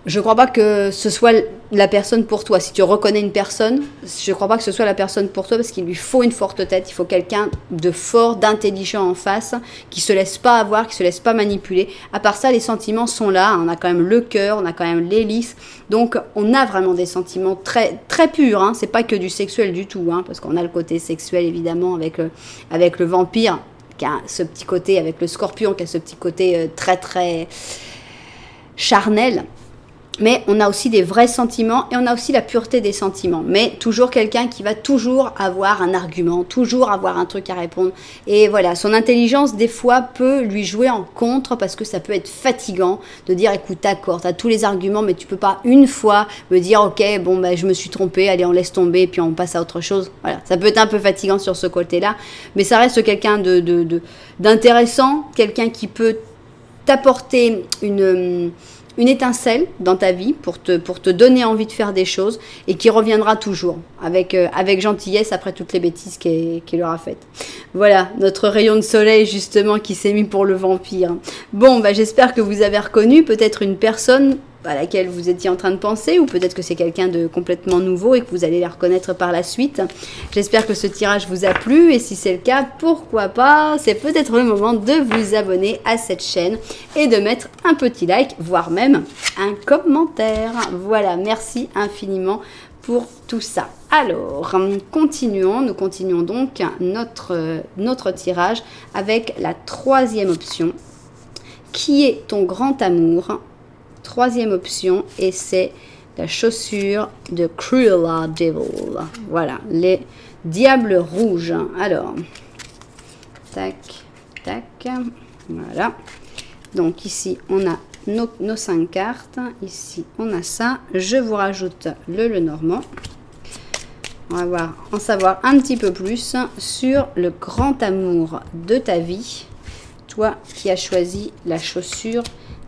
je ne crois pas que ce soit la personne pour toi. Si tu reconnais une personne, je ne crois pas que ce soit la personne pour toi parce qu'il lui faut une forte tête. Il faut quelqu'un de fort, d'intelligent en face, qui ne se laisse pas avoir, qui ne se laisse pas manipuler. À part ça, les sentiments sont là. On a quand même le cœur, on a quand même l'hélice. Donc, on a vraiment des sentiments très, très purs. Hein. Ce n'est pas que du sexuel du tout, hein, parce qu'on a le côté sexuel, évidemment, avec le vampire, qui a ce petit côté, avec le scorpion, qui a ce petit côté très, très charnel. Mais on a aussi des vrais sentiments et on a aussi la pureté des sentiments. Mais toujours quelqu'un qui va toujours avoir un argument, toujours avoir un truc à répondre. Et voilà, son intelligence, des fois, peut lui jouer en contre parce que ça peut être fatigant de dire, écoute, d'accord, tu as tous les arguments, mais tu peux pas une fois me dire, ok, bon, bah, je me suis trompée, allez, on laisse tomber, puis on passe à autre chose. Voilà, ça peut être un peu fatigant sur ce côté-là. Mais ça reste quelqu'un d'intéressant, quelqu'un qui peut t'apporter une étincelle dans ta vie pour te donner envie de faire des choses et qui reviendra toujours avec gentillesse après toutes les bêtises qu'il aura faites. Voilà, notre rayon de soleil justement qui s'est mis pour le vampire. Bon, bah, j'espère que vous avez reconnu peut-être une personne à laquelle vous étiez en train de penser, ou peut-être que c'est quelqu'un de complètement nouveau et que vous allez la reconnaître par la suite. J'espère que ce tirage vous a plu, et si c'est le cas, pourquoi pas, c'est peut-être le moment de vous abonner à cette chaîne et de mettre un petit like, voire même un commentaire. Voilà, merci infiniment pour tout ça. Alors, nous continuons donc notre tirage avec la 3e option, qui est ton grand amour. 3e option, et c'est la chaussure de Cruella Devil. Voilà, les diables rouges. Alors, tac, tac, voilà. Donc ici, on a nos 5 cartes. Ici, on a ça. Je vous rajoute le Lenormand. On va en savoir un petit peu plus sur le grand amour de ta vie. Toi qui as choisi la chaussure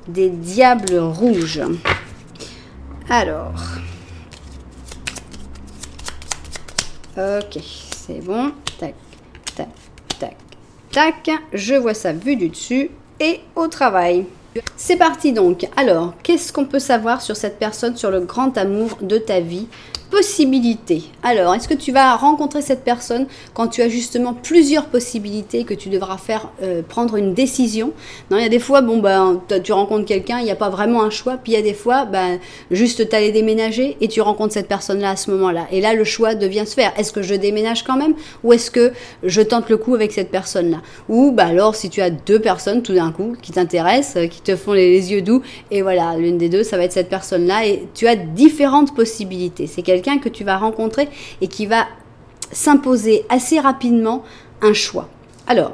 des diables rouges. Alors, ok, c'est bon. Tac, tac, tac, tac. Je vois ça vu du dessus et au travail. C'est parti donc. Alors, qu'est-ce qu'on peut savoir sur cette personne, sur le grand amour de ta vie possibilités. Alors, est-ce que tu vas rencontrer cette personne quand tu as justement plusieurs possibilités que tu devras faire prendre une décision? Non, il y a des fois, bon, ben, tu rencontres quelqu'un, il n'y a pas vraiment un choix. Puis il y a des fois, ben, juste tu allais déménager et tu rencontres cette personne-là à ce moment-là. Et là, le choix devient se faire. Est-ce que je déménage quand même ou est-ce que je tente le coup avec cette personne-là? Ou ben, alors, si tu as deux personnes tout d'un coup qui t'intéressent, qui te font les yeux doux, et voilà, l'une des deux, ça va être cette personne-là. Et tu as différentes possibilités. C'est quelqu'un que tu vas rencontrer et qui va s'imposer assez rapidement un choix. Alors,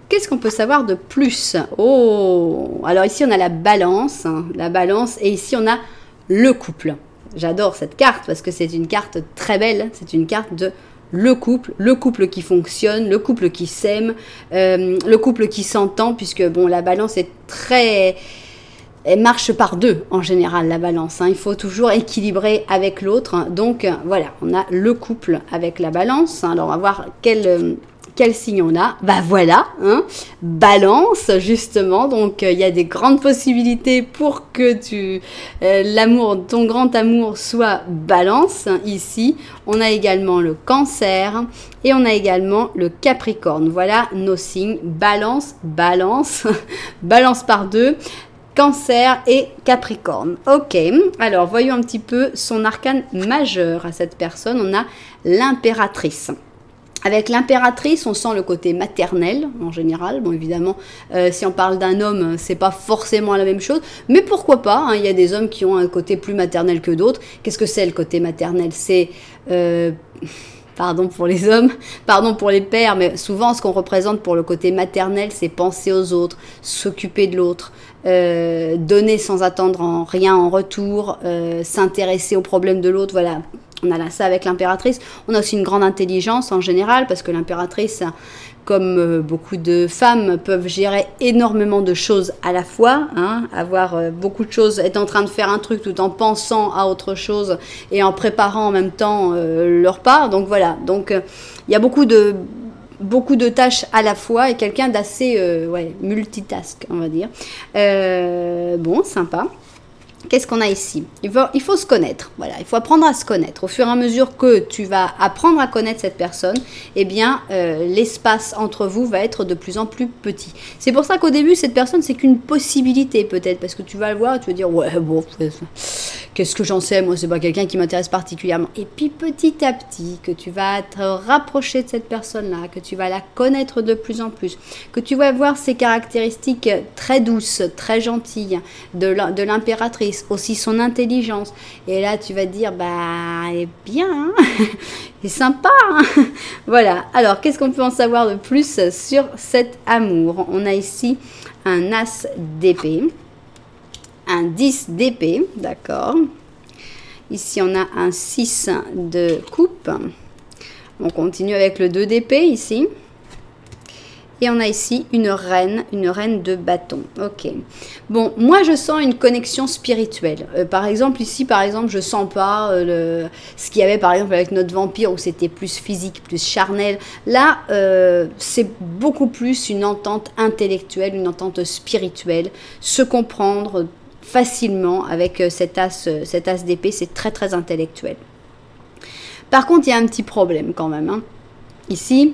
qu'est-ce qu'on peut savoir de plus? Oh, alors ici on a la balance, et ici on a le couple. J'adore cette carte parce que c'est une carte très belle, c'est une carte de le couple qui fonctionne, le couple qui s'aime, le couple qui s'entend, puisque bon, la balance est très... Elle marche par deux en général, la balance. Il faut toujours équilibrer avec l'autre. Donc voilà, on a le couple avec la balance. Alors on va voir quel signe on a. Bah voilà, balance justement. Donc il y a des grandes possibilités pour que ton grand amour soit balance. Ici, on a également le cancer et on a également le capricorne. Voilà nos signes. Balance, balance par deux. Cancer et Capricorne. Ok, alors voyons un petit peu son arcane majeur à cette personne. On a l'impératrice. Avec l'impératrice, on sent le côté maternel en général. Bon, évidemment, si on parle d'un homme, c'est pas forcément la même chose. Mais pourquoi pas, il y a des hommes qui ont un côté plus maternel que d'autres. Qu'est-ce que c'est le côté maternel? C'est... pardon pour les hommes, pardon pour les pères, mais souvent ce qu'on représente pour le côté maternel, c'est penser aux autres, s'occuper de l'autre, donner sans attendre rien en retour, s'intéresser aux problèmes de l'autre, voilà. On a là ça avec l'impératrice. On a aussi une grande intelligence en général, parce que l'impératrice, comme beaucoup de femmes, peuvent gérer énormément de choses à la fois, avoir beaucoup de choses, être en train de faire un truc tout en pensant à autre chose et en préparant en même temps leur part. Donc voilà, donc il y a beaucoup de tâches à la fois et quelqu'un d'assez multitask, on va dire. Bon, sympa. Qu'est-ce qu'on a ici? Il faut se connaître, voilà, il faut apprendre à se connaître. Au fur et à mesure que tu vas apprendre à connaître cette personne, eh bien, l'espace entre vous va être de plus en plus petit. C'est pour ça qu'au début, cette personne, c'est qu'une possibilité peut-être, parce que tu vas le voir et tu vas dire, ouais, bon, qu'est-ce que j'en sais, moi, c'est pas quelqu'un qui m'intéresse particulièrement. Et puis, petit à petit, que tu vas te rapprocher de cette personne-là, que tu vas la connaître de plus en plus, que tu vas voir ses caractéristiques très douces, très gentilles de l'impératrice, aussi son intelligence, et là tu vas te dire bah elle est bien, c'est sympa, voilà. Alors qu'est-ce qu'on peut en savoir de plus sur cet amour? On a ici un as d'épée, un 10 d'épée, d'accord, ici on a un 6 de coupe, on continue avec le 2 d'épée ici. Et on a ici une reine de bâton. Ok. Bon, moi je sens une connexion spirituelle. Par exemple, ici, je sens pas ce qu'il y avait par exemple avec notre vampire où c'était plus physique, plus charnel. Là, c'est beaucoup plus une entente intellectuelle, une entente spirituelle. Se comprendre facilement avec cet as d'épée, c'est très très intellectuel. Par contre, il y a un petit problème quand même. Ici,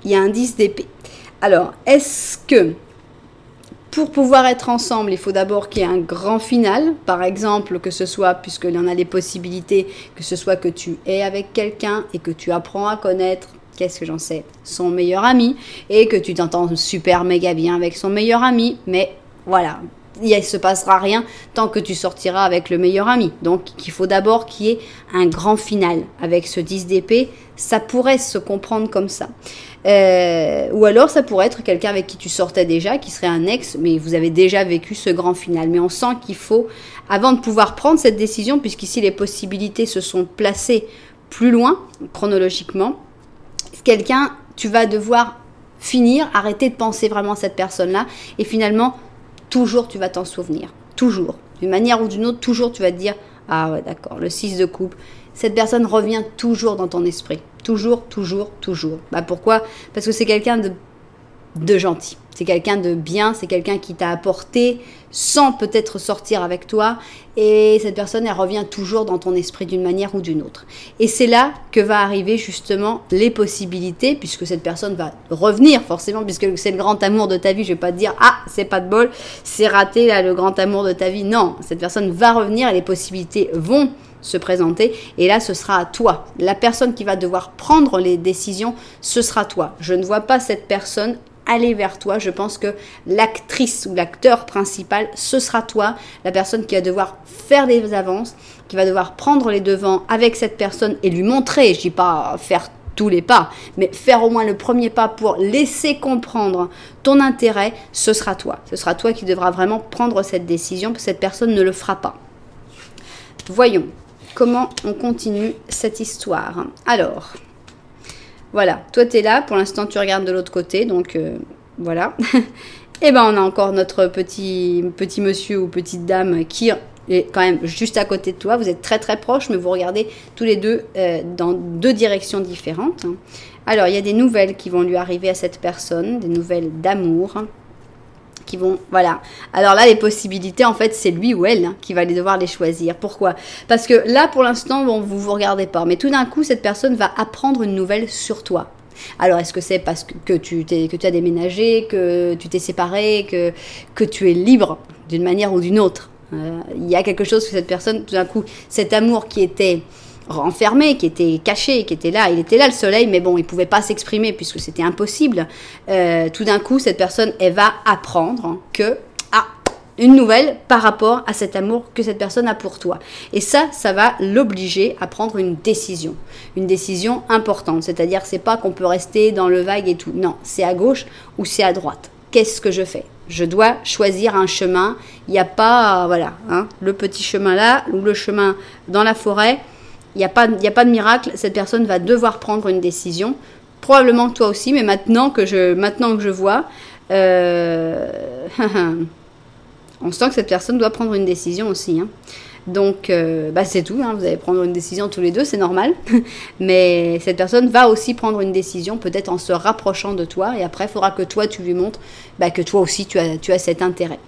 il y a un 10 d'épée. Alors, est-ce que pour pouvoir être ensemble, il faut d'abord qu'il y ait un grand final, par exemple, que ce soit, puisqu'il y en a les possibilités, que ce soit que tu es avec quelqu'un et que tu apprends à connaître, qu'est-ce que j'en sais, son meilleur ami, et que tu t'entends super méga bien avec son meilleur ami, mais voilà, il ne se passera rien tant que tu sortiras avec le meilleur ami. Donc, il faut d'abord qu'il y ait un grand final. Avec ce 10 d'épée, ça pourrait se comprendre comme ça. Ou alors, ça pourrait être quelqu'un avec qui tu sortais déjà, qui serait un ex, mais vous avez déjà vécu ce grand final. Mais on sent qu'il faut, avant de pouvoir prendre cette décision, puisqu'ici les possibilités se sont placées plus loin, chronologiquement, quelqu'un, tu vas devoir finir, arrêter de penser vraiment à cette personne-là, et finalement, toujours tu vas t'en souvenir, toujours, d'une manière ou d'une autre, toujours tu vas te dire, ah ouais d'accord, le 6 de coupe, cette personne revient toujours dans ton esprit, toujours. Bah pourquoi? Parce que c'est quelqu'un de gentil. C'est quelqu'un de bien, c'est quelqu'un qui t'a apporté sans peut-être sortir avec toi. Et cette personne, elle revient toujours dans ton esprit d'une manière ou d'une autre. Et c'est là que va arriver justement les possibilités, puisque cette personne va revenir forcément, puisque c'est le grand amour de ta vie. Je vais pas te dire, ah, c'est pas de bol, c'est raté là, le grand amour de ta vie. Non, cette personne va revenir et les possibilités vont se présenter. Et là, ce sera à toi. La personne qui va devoir prendre les décisions, ce sera toi. Je ne vois pas cette personne aller vers toi. Je pense que l'actrice ou l'acteur principal, ce sera toi, la personne qui va devoir faire des avances, qui va devoir prendre les devants avec cette personne et lui montrer, je dis pas faire tous les pas, mais faire au moins le premier pas pour laisser comprendre ton intérêt, ce sera toi. Ce sera toi qui devras vraiment prendre cette décision, parce que cette personne ne le fera pas. Voyons comment on continue cette histoire. Alors, voilà, toi tu es là, pour l'instant tu regardes de l'autre côté, donc voilà. Et ben on a encore notre petit monsieur ou petite dame qui est quand même juste à côté de toi. Vous êtes très très proches, mais vous regardez tous les deux dans deux directions différentes. Alors il y a des nouvelles qui vont lui arriver à cette personne, des nouvelles d'amour. Qui vont, voilà. Alors là, les possibilités, en fait, c'est lui ou elle qui va devoir les choisir. Pourquoi? Parce que là, pour l'instant, bon, vous vous regardez pas. Mais tout d'un coup, cette personne va apprendre une nouvelle sur toi. Alors, est-ce que c'est parce que tu as déménagé, que tu t'es séparé, que tu es libre d'une manière ou d'une autre? Il y a quelque chose que cette personne, tout d'un coup, cet amour qui était renfermé, qui était caché, qui était là, il était là le soleil, mais bon, il pouvait pas s'exprimer puisque c'était impossible. Tout d'un coup, cette personne, elle va apprendre que, une nouvelle par rapport à cet amour que cette personne a pour toi. Et ça va l'obliger à prendre une décision importante. C'est-à-dire, c'est pas qu'on peut rester dans le vague et tout. Non, c'est à gauche ou c'est à droite. Qu'est-ce que je fais? Je dois choisir un chemin. Il n'y a pas, voilà, le petit chemin là ou le chemin dans la forêt. Il n'y a pas de miracle, cette personne va devoir prendre une décision, probablement que toi aussi, mais maintenant que je vois, on sent que cette personne doit prendre une décision aussi. Donc, c'est tout, vous allez prendre une décision tous les deux, c'est normal, mais cette personne va aussi prendre une décision, peut-être en se rapprochant de toi, et après, il faudra que toi, tu lui montres que toi aussi, tu as cet intérêt.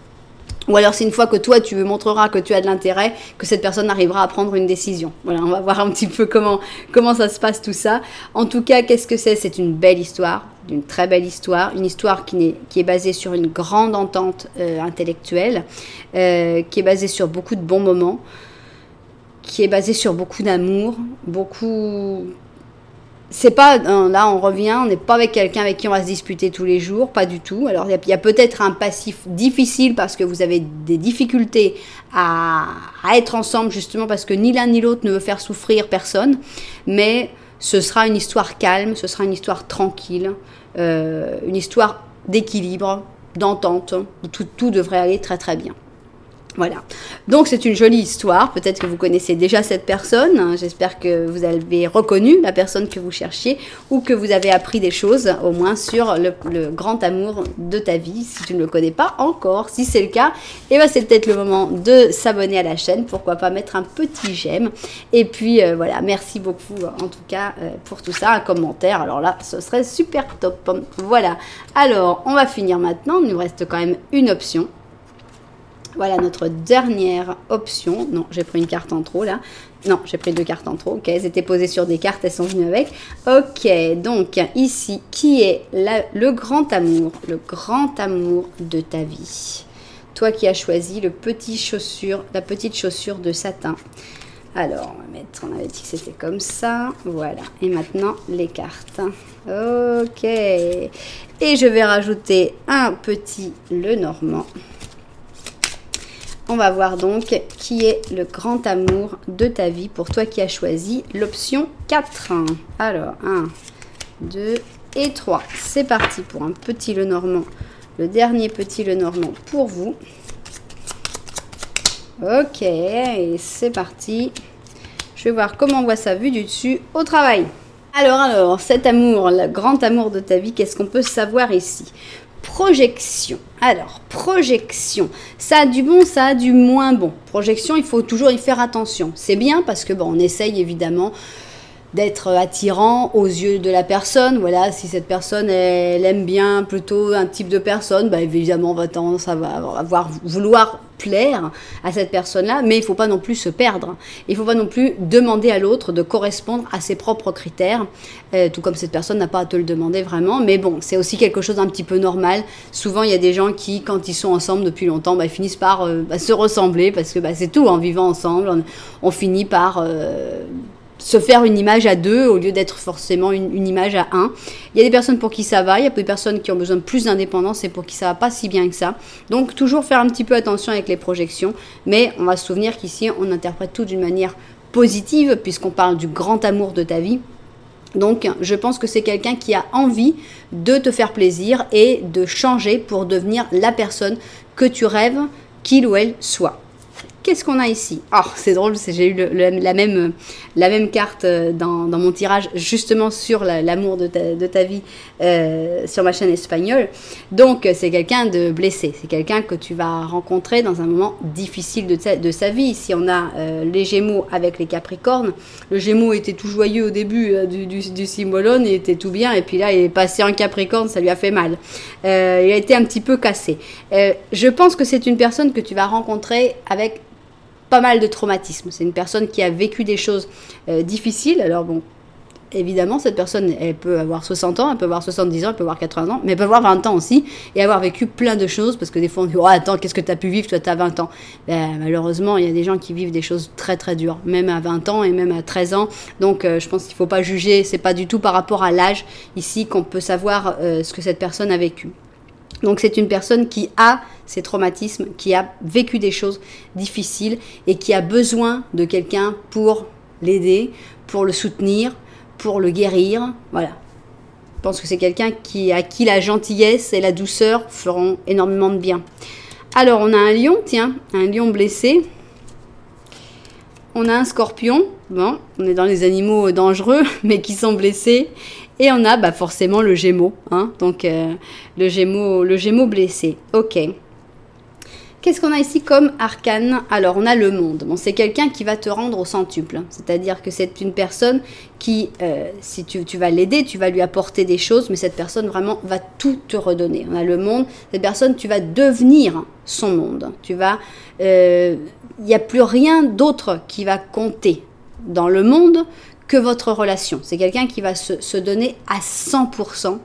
Ou alors c'est une fois que toi tu lui montreras que tu as de l'intérêt, que cette personne arrivera à prendre une décision. Voilà, on va voir un petit peu comment ça se passe tout ça. En tout cas, qu'est-ce que c'est? C'est une belle histoire, une très belle histoire, une histoire qui est basée sur une grande entente intellectuelle, qui est basée sur beaucoup de bons moments, qui est basée sur beaucoup d'amour, beaucoup... C'est pas, là on revient, on n'est pas avec quelqu'un avec qui on va se disputer tous les jours, pas du tout. Alors il y a peut-être un passif difficile parce que vous avez des difficultés à être ensemble justement parce que ni l'un ni l'autre ne veut faire souffrir personne. Mais ce sera une histoire calme, ce sera une histoire tranquille, une histoire d'équilibre, d'entente, où tout devrait aller très très bien. Voilà, donc c'est une jolie histoire, peut-être que vous connaissez déjà cette personne, j'espère que vous avez reconnu la personne que vous cherchiez ou que vous avez appris des choses au moins sur le grand amour de ta vie, si tu ne le connais pas encore. Si c'est le cas, c'est peut-être le moment de s'abonner à la chaîne, pourquoi pas mettre un petit j'aime, et puis voilà, merci beaucoup en tout cas pour tout ça, un commentaire, alors là ce serait super top. Voilà, alors on va finir maintenant, il nous reste quand même une option. Voilà notre dernière option. Non, j'ai pris une carte en trop là. Non, j'ai pris 2 cartes en trop. Ok, elles étaient posées sur des cartes, elles sont venues avec. Ok, donc ici, qui est le grand amour de ta vie? Toi qui as choisi la petite chaussure de satin. Alors, on va mettre, on avait dit que c'était comme ça. Voilà, et maintenant les cartes. Ok, et je vais rajouter un petit Lenormand. On va voir donc qui est le grand amour de ta vie pour toi qui as choisi l'option 4. Alors, 1, 2 et 3. C'est parti pour un petit Lenormand. Le dernier petit Lenormand pour vous. Ok, et c'est parti. Je vais voir comment on voit ça vu du dessus au travail. Alors, cet amour, le grand amour de ta vie, qu'est-ce qu'on peut savoir ici ? Projection. Alors, projection, ça a du bon, ça a du moins bon. Projection, il faut toujours y faire attention. C'est bien parce que on essaye évidemment d'être attirant aux yeux de la personne. Voilà, si cette personne elle aime bien plutôt un type de personne, bah évidemment on va tendance à vouloir plaire à cette personne-là, mais il ne faut pas non plus se perdre. Il ne faut pas non plus demander à l'autre de correspondre à ses propres critères, tout comme cette personne n'a pas à te le demander vraiment, mais bon, c'est aussi quelque chose d'un petit peu normal. Souvent, il y a des gens qui, quand ils sont ensemble depuis longtemps, bah, finissent par se ressembler, parce que bah, c'est tout, en vivant ensemble, on finit par se faire une image à deux au lieu d'être forcément une image à un. Il y a des personnes pour qui ça va, il y a des personnes qui ont besoin de plus d'indépendance et pour qui ça va pas si bien que ça. Donc toujours faire un petit peu attention avec les projections, mais on va se souvenir qu'ici on interprète tout d'une manière positive puisqu'on parle du grand amour de ta vie. Donc je pense que c'est quelqu'un qui a envie de te faire plaisir et de changer pour devenir la personne que tu rêves qu'il ou elle soit. Qu'est-ce qu'on a ici? Oh, c'est drôle, j'ai eu la même carte dans mon tirage, justement sur l'amour de ta vie sur ma chaîne espagnole. Donc, c'est quelqu'un de blessé. C'est quelqu'un que tu vas rencontrer dans un moment difficile de sa vie. Ici, on a les Gémeaux avec les Capricornes. Le Gémeaux était tout joyeux au début du Simbolone, il était tout bien. Et puis là, il est passé en Capricorne, ça lui a fait mal. Il a été un petit peu cassé. Je pense que c'est une personne que tu vas rencontrer avec pas mal de traumatisme. C'est une personne qui a vécu des choses difficiles. Alors bon, évidemment, cette personne, elle peut avoir 60 ans, elle peut avoir 70 ans, elle peut avoir 80 ans, mais elle peut avoir 20 ans aussi et avoir vécu plein de choses, parce que des fois on dit « Oh, attends, qu'est-ce que tu as pu vivre, toi, tu as 20 ans ?» Ben, malheureusement, il y a des gens qui vivent des choses très très dures, même à 20 ans et même à 13 ans. Donc, je pense qu'il ne faut pas juger, c'est pas du tout par rapport à l'âge ici qu'on peut savoir ce que cette personne a vécu. Donc c'est une personne qui a ces traumatismes, qui a vécu des choses difficiles et qui a besoin de quelqu'un pour l'aider, pour le soutenir, pour le guérir. Voilà. Je pense que c'est quelqu'un à qui la gentillesse et la douceur feront énormément de bien. Alors on a un lion, tiens, un lion blessé. On a un scorpion, bon, on est dans les animaux dangereux, mais qui sont blessés. Et on a bah, forcément le Gémeaux, hein, donc le Gémeaux blessé. Ok. Qu'est-ce qu'on a ici comme arcane? Alors, on a le monde. Bon, c'est quelqu'un qui va te rendre au centuple. C'est-à-dire que c'est une personne qui, si tu vas l'aider, tu vas lui apporter des choses, mais cette personne vraiment va tout te redonner. On a le monde. Cette personne, tu vas devenir son monde. Tu vas, il n'y a plus rien d'autre qui va compter dans le monde que votre relation. C'est quelqu'un qui va se donner à 100%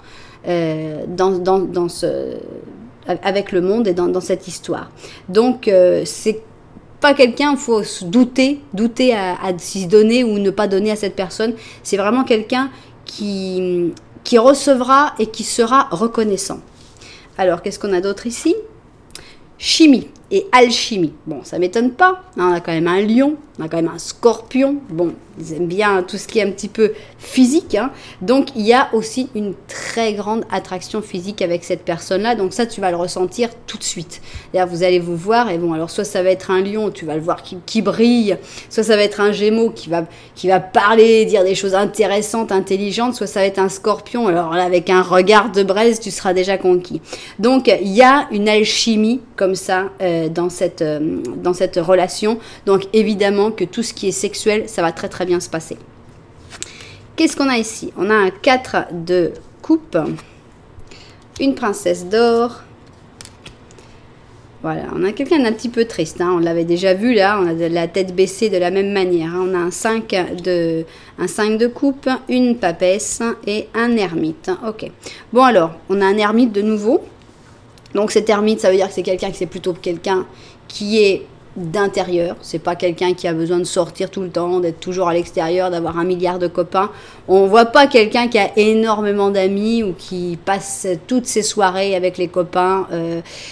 avec le monde et dans cette histoire. Donc, c'est pas quelqu'un, il faut se douter à s'y donner ou ne pas donner à cette personne. C'est vraiment quelqu'un qui recevra et qui sera reconnaissant. Alors, qu'est-ce qu'on a d'autre ici? Chimie et alchimie. Bon, ça m'étonne pas. On a quand même un lion, on a quand même un scorpion. Bon, ils aiment bien tout ce qui est un petit peu physique. Hein. Donc, il y a aussi une très grande attraction physique avec cette personne-là. Donc, ça, tu vas le ressentir tout de suite. D'ailleurs, vous allez vous voir. Et bon, alors, soit ça va être un lion, tu vas le voir qui brille. Soit ça va être un Gémeaux qui va parler, dire des choses intéressantes, intelligentes. Soit ça va être un scorpion. Alors là, avec un regard de braise, tu seras déjà conquis. Donc, il y a une alchimie comme ça dans cette relation. Donc, évidemment que tout ce qui est sexuel, ça va très très bien se passer. Qu'est-ce qu'on a ici? On a un 4 de coupe, une princesse d'or. Voilà, on a quelqu'un d'un petit peu triste, hein. On l'avait déjà vu là, on a de la tête baissée de la même manière. Hein. On a un 5 de coupe, une papesse et un ermite. Ok. Bon alors, on a un ermite de nouveau. Donc cet ermite, ça veut dire que c'est quelqu'un qui c'est plutôt quelqu'un qui est d'intérieur. C'est pas quelqu'un qui a besoin de sortir tout le temps, d'être toujours à l'extérieur, d'avoir 1 milliard de copains. On voit pas quelqu'un qui a énormément d'amis ou qui passe toutes ses soirées avec les copains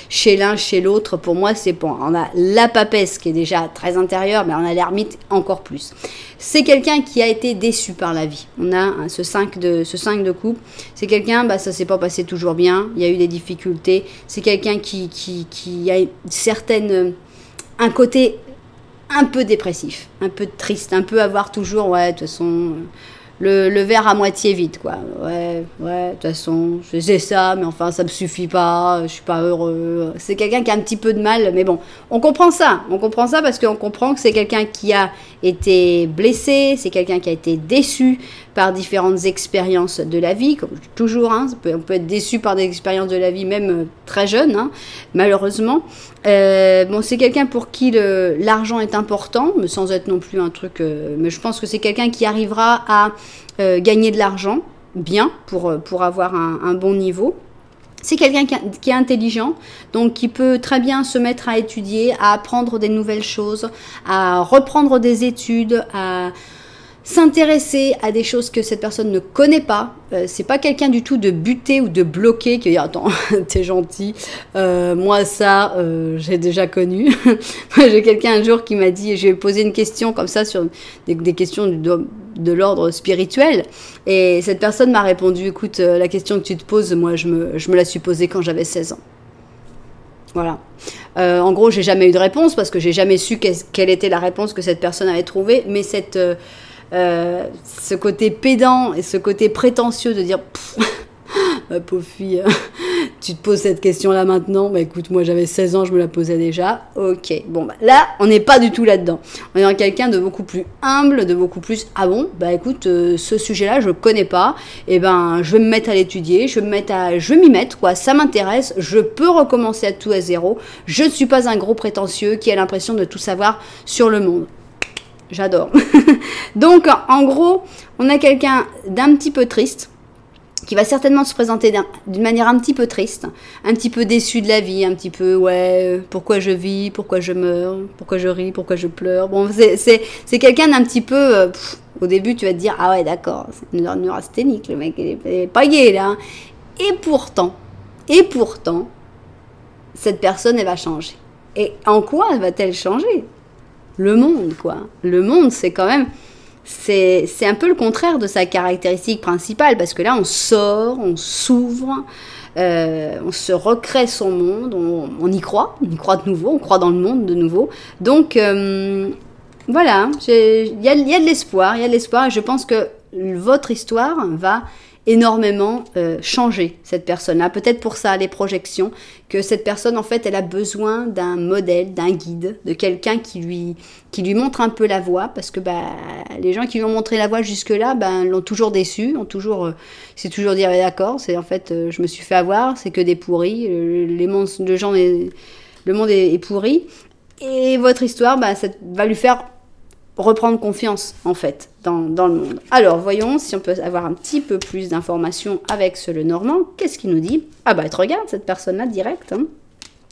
chez l'un, chez l'autre. Pour moi, c'est bon. On a la papesse qui est déjà très intérieure, mais on a l'ermite encore plus. C'est quelqu'un qui a été déçu par la vie. On a ce 5 de coupe. C'est quelqu'un, bah, ça s'est pas passé toujours bien. Il y a eu des difficultés. C'est quelqu'un qui a un côté un peu dépressif, un peu triste, un peu avoir toujours, ouais, de toute façon, le verre à moitié vide, quoi. Ouais, de toute façon, je faisais ça, mais enfin, ça me suffit pas, je suis pas heureux. C'est quelqu'un qui a un petit peu de mal, mais bon, on comprend ça parce qu'on comprend que c'est quelqu'un qui a été blessé, c'est quelqu'un qui a été déçu par différentes expériences de la vie, comme toujours, hein, on peut être déçu par des expériences de la vie, même très jeune, hein, malheureusement. Bon, c'est quelqu'un pour qui l'argent est important, mais sans être non plus un truc... mais je pense que c'est quelqu'un qui arrivera à gagner de l'argent, bien, pour avoir un bon niveau. C'est quelqu'un qui est intelligent, donc qui peut très bien se mettre à étudier, à apprendre des nouvelles choses, à reprendre des études, à s'intéresser à des choses que cette personne ne connaît pas. C'est pas quelqu'un du tout de buté ou de bloqué qui dit attends t'es gentil, moi ça j'ai déjà connu. Moi j'ai quelqu'un un jour qui m'a dit, j'ai posé une question comme ça sur des questions de l'ordre spirituel et cette personne m'a répondu écoute la question que tu te poses moi je me la suis posée quand j'avais 16 ans. Voilà. En gros j'ai jamais eu de réponse parce que j'ai jamais su quelle était la réponse que cette personne avait trouvée, mais ce côté pédant et ce côté prétentieux de dire ma pauvre fille, tu te poses cette question-là maintenant, bah écoute, moi j'avais 16 ans, je me la posais déjà, ok, bon bah là, on n'est pas du tout là-dedans, on est dans quelqu'un de beaucoup plus humble, de beaucoup plus, ah bon, bah écoute, ce sujet-là, je connais pas, et ben je vais me mettre à l'étudier, je vais m'y mettre, quoi, ça m'intéresse, je peux recommencer à tout à zéro, je ne suis pas un gros prétentieux qui a l'impression de tout savoir sur le monde. J'adore. Donc, en gros, on a quelqu'un d'un petit peu triste, qui va certainement se présenter d'une manière un petit peu triste, un petit peu déçu de la vie, un petit peu, ouais, pourquoi je vis, pourquoi je meurs, pourquoi je ris, pourquoi je pleure. Bon, c'est quelqu'un d'un petit peu, au début, tu vas te dire, ah ouais, d'accord, c'est une neurasthénique, le mec, il est pas gay, là. Et pourtant, cette personne, elle va changer. Et en quoi va-t-elle changer ? Le monde, quoi. Le monde, c'est quand même... C'est un peu le contraire de sa caractéristique principale, parce que là, on sort, on s'ouvre, on se recrée son monde, on y croit de nouveau, on croit dans le monde de nouveau. Donc, voilà, il y a de l'espoir, et je pense que votre histoire va énormément changer cette personne-là. Peut-être pour ça, les projections, que cette personne, en fait, elle a besoin d'un modèle, d'un guide, de quelqu'un qui lui montre un peu la voie, parce que les gens qui lui ont montré la voie jusque-là, l'ont toujours déçu, c'est toujours dire d'accord, c'est en fait, je me suis fait avoir, c'est que des pourris, le monde est pourri, et votre histoire, ça va lui faire reprendre confiance, en fait, dans le monde. Alors, voyons si on peut avoir un petit peu plus d'informations avec ce Lenormand. Qu'est-ce qu'il nous dit? Ah bah, tu regardes cette personne-là, direct. Hein.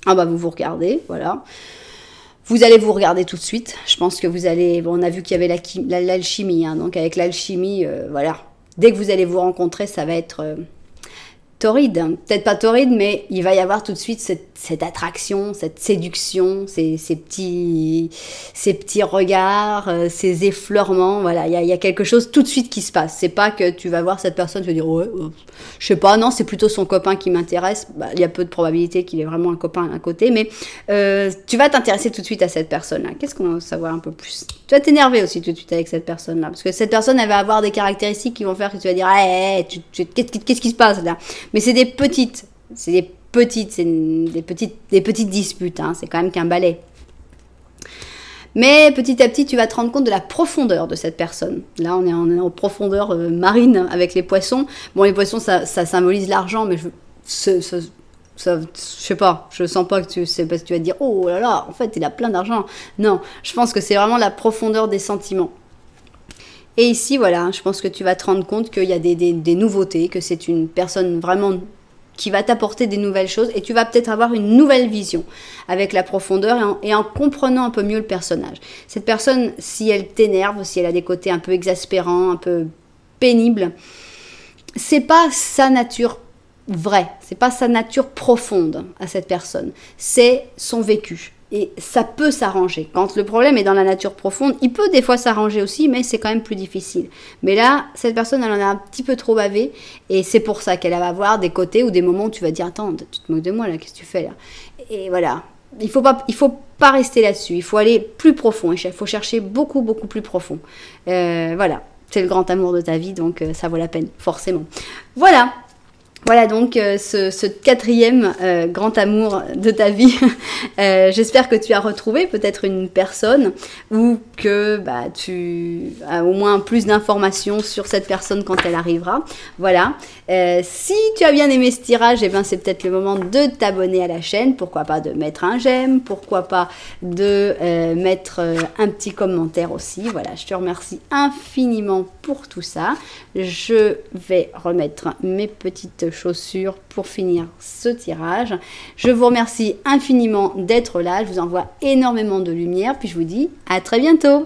Ah bah, vous regardez, voilà. Vous allez vous regarder tout de suite. Je pense que vous allez... Bon, on a vu qu'il y avait l'alchimie, hein, donc avec l'alchimie, voilà. Dès que vous allez vous rencontrer, ça va être... torride, peut-être pas torride, mais il va y avoir tout de suite cette attraction, cette séduction, ces petits regards, ces effleurements, voilà, il y a quelque chose tout de suite qui se passe. C'est pas que tu vas voir cette personne, tu vas dire ouais, je sais pas, non, c'est plutôt son copain qui m'intéresse. Il y a peu de probabilité qu'il ait vraiment un copain à côté, mais tu vas t'intéresser tout de suite à cette personne-là. Qu'est-ce qu'on va savoir un peu plus? Tu vas t'énerver aussi tout de suite avec cette personne-là, parce que cette personne, elle va avoir des caractéristiques qui vont faire que tu vas dire qu'est-ce qui se passe là? Mais c'est des petites disputes, hein, c'est quand même qu'un balai. Mais petit à petit, tu vas te rendre compte de la profondeur de cette personne. Là, on est en profondeur marine avec les poissons. Bon, les poissons, ça symbolise l'argent, mais je sais pas, je sens pas que tu sais pas si tu vas te dire oh là là, en fait, il a plein d'argent. Non, je pense que c'est vraiment la profondeur des sentiments. Et ici, voilà, je pense que tu vas te rendre compte qu'il y a des nouveautés, que c'est une personne vraiment qui va t'apporter des nouvelles choses et tu vas peut-être avoir une nouvelle vision avec la profondeur et en comprenant un peu mieux le personnage. Cette personne, si elle t'énerve, si elle a des côtés un peu exaspérants, un peu pénibles, c'est pas sa nature vraie, c'est pas sa nature profonde à cette personne, c'est son vécu. Et ça peut s'arranger. Quand le problème est dans la nature profonde, il peut des fois s'arranger aussi, mais c'est quand même plus difficile. Mais là, cette personne, elle en a un petit peu trop bavé, et c'est pour ça qu'elle va avoir des côtés ou des moments où tu vas dire « Attends, tu te moques de moi, là, qu'est-ce que tu fais, là ?» Et voilà, il faut pas rester là-dessus, il faut aller plus profond, il faut chercher beaucoup, beaucoup plus profond. Voilà. c'est le grand amour de ta vie, donc ça vaut la peine, forcément. Voilà. Voilà donc ce quatrième grand amour de ta vie. J'espère que tu as retrouvé peut-être une personne ou que bah, tu as au moins plus d'informations sur cette personne quand elle arrivera. Voilà. Si tu as bien aimé ce tirage, eh ben, c'est peut-être le moment de t'abonner à la chaîne. Pourquoi pas de mettre un j'aime, pourquoi pas de mettre un petit commentaire aussi. Voilà, je te remercie infiniment pour tout ça. Je vais remettre mes petites chaussures pour finir ce tirage. Je vous remercie infiniment d'être là. Je vous envoie énormément de lumière. Puis je vous dis à très bientôt.